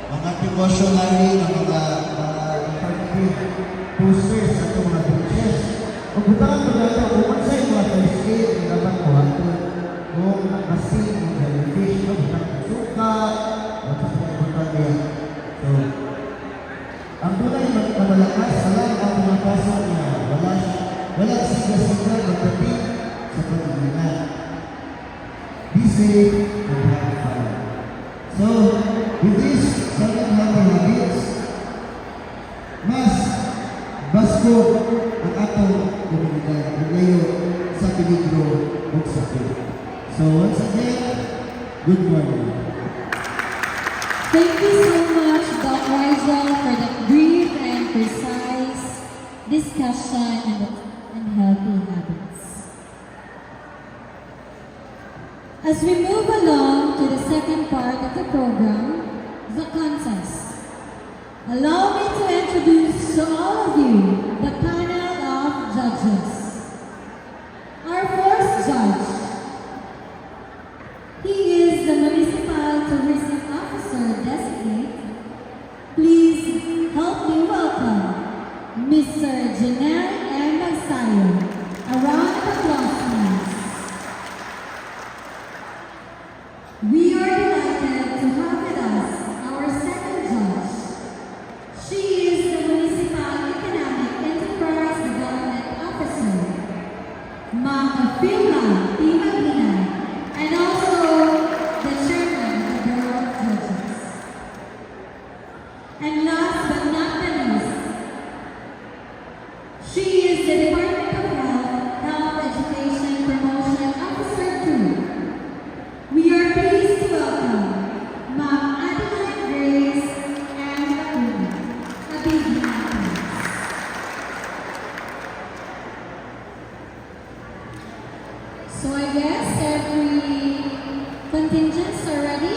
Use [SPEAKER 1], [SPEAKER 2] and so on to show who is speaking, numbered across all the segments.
[SPEAKER 1] mga devotionary, mga informative posters sa itong mga beaches. Kung butangan mo dito, kung sa mga Thursday, dapat mo hato kung nakasin ng jellyfish, no? Butang suka, butang niya. So, ang tunay magkabalakas, salang ang mga kaso niya, wala siga-siga magdating sa pag-iingat. Be safe and have fun. So, with this 7 happy habits, mas basko ang atong komunidad ngayon sa peligro o sakit. So, once again, good morning.
[SPEAKER 2] Thank you so much, Doc Rizal, for that brief and precise discussion on healthy habits. As we move along to the second part of the program, the contest, allow me to introduce to all of you the panel of judges. Our first judge, he is the Municipal Tourism Officer Designate. Please help me welcome Mr. Janelle M. Magsayo. A round of applause, please. We are delighted to have with us our second judge. She is the Municipal Economic Enterprise Development Officer, Ma'am Afila P. Maglina, and also the Chairman of the Board of Judges. And last but not the least, she is the Department of Health Education Promotion Officer 2. We are pleased to welcome Ma'am Adeline Grace and Akuna. A big hand, please. So I guess every contingents are ready.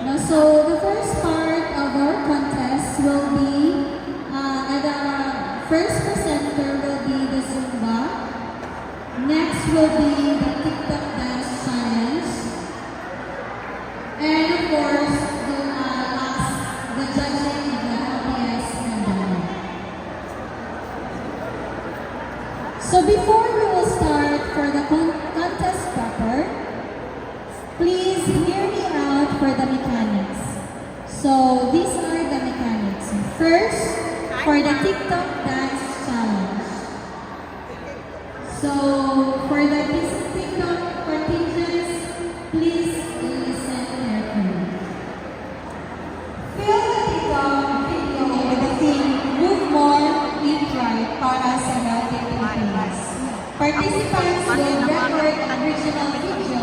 [SPEAKER 2] Now, so the first part of our contest will be, the first presenter will be the Zumba. Next will be the TikTok Dance Challenge. And of course, the judging of the LPS pandemic. So before we will start for the contest proper, please hear me out for the mechanics. So these are the mechanics. First, for the TikTok Dance Challenge. So for the TikTok contingents, please listen carefully. Fill the TikTok video with the theme Move More, Eat Right para sa healthy Pilipinas. Participants will record original video